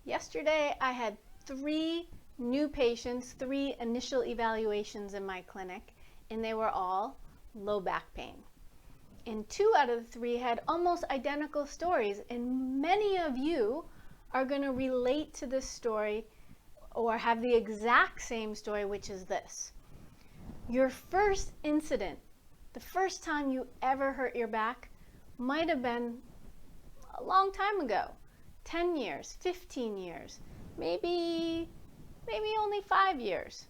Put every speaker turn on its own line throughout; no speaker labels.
Yesterday I had 3 new patients, 3 initial evaluations in my clinic, and they were all low back pain. And 2 out of the 3 had almost identical stories, and many of you are going to relate to this story or have the exact same story, which is this. Your first incident, the first time you ever hurt your back, might have been a long time ago. 10 years, 15 years, maybe only 5 years.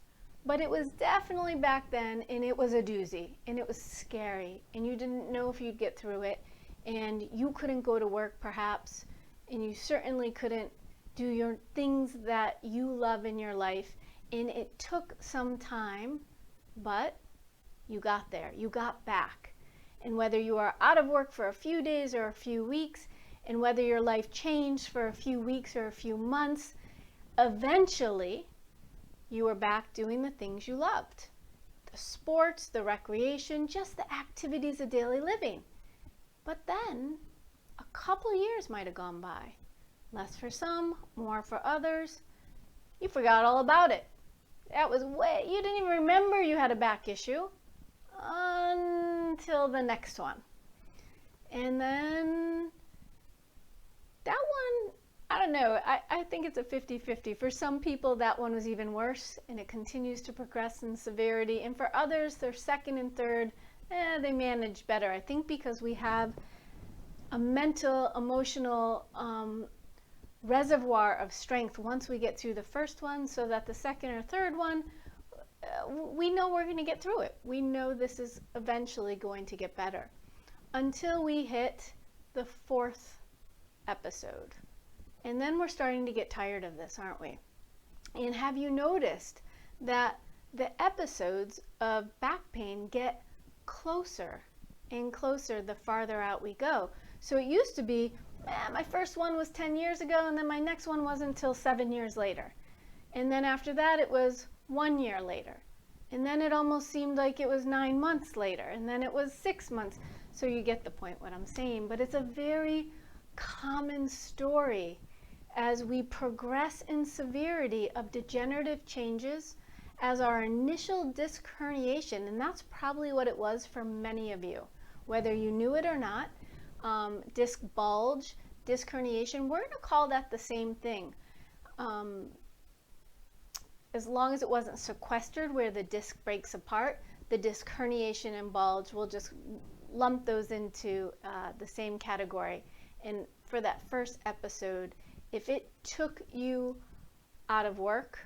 But it was definitely back then, and it was a doozy, and it was scary, and you didn't know if you'd get through it, and you couldn't go to work perhaps, and you certainly couldn't do your things that you love in your life, and it took some time, but you got there, you got back. And whether you are out of work for a few days or a few weeks, and whether your life changed for a few weeks or a few months, eventually you were back doing the things you loved. The sports, the recreation, just the activities of daily living. But then a couple years might have gone by. Less for some, more for others. You forgot all about it. You didn't even remember you had a back issue until the next one. And then that one, I don't know, I think it's a 50-50. For some people, that one was even worse, and it continues to progress in severity. And for others, their second and third, they manage better. I think because we have a mental, emotional reservoir of strength once we get through the first one, so that the second or third one, we know we're going to get through it. We know this is eventually going to get better. Until we hit the 4th episode. And then we're starting to get tired of this, aren't we? And have you noticed that the episodes of back pain get closer and closer the farther out we go? So it used to be, my first one was 10 years ago, and then my next one wasn't until 7 years later. And then after that, it was 1 year later. And then it almost seemed like it was 9 months later, and then it was 6 months. So you get the point what I'm saying, but it's a very common story as we progress in severity of degenerative changes as our initial disc herniation, and that's probably what it was for many of you, whether you knew it or not. Disc bulge, disc herniation, we're going to call that the same thing. As long as it wasn't sequestered where the disc breaks apart, the disc herniation and bulge, we'll just lump those into the same category. And for that first episode, if it took you out of work,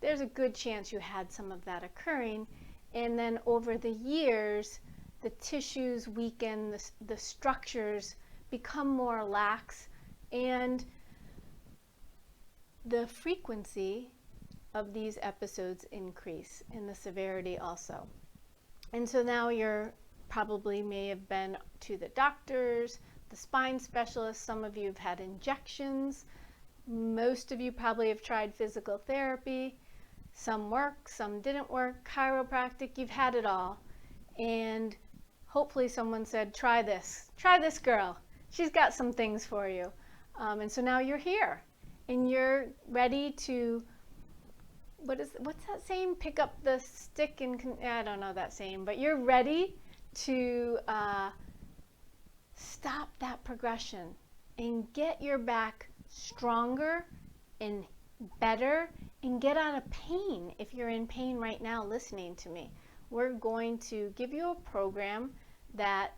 there's a good chance you had some of that occurring. And then over the years, the tissues weaken, the structures become more lax, and the frequency of these episodes increase, and the severity also. And so now you're probably may have been to the doctors, the spine specialist, some of you have had injections, most of you probably have tried physical therapy, some worked, some didn't work, chiropractic, you've had it all. And hopefully someone said, try this girl, she's got some things for you. And so now you're here, and you're ready to, what's that saying? Pick up the stick and, I don't know that saying, but you're ready to stop that progression and get your back stronger and better and get out of pain. If you're in pain right now listening to me, we're going to give you a program that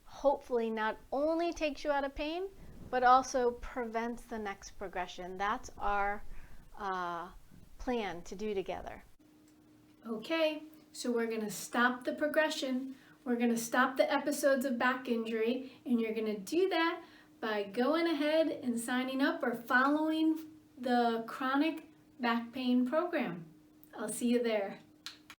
hopefully not only takes you out of pain, but also prevents the next progression. That's our plan to do together. Okay, so we're going to stop the progression. We're going to stop the episodes of back injury, and you're going to do that by going ahead and signing up or following the chronic back pain program. I'll see you there.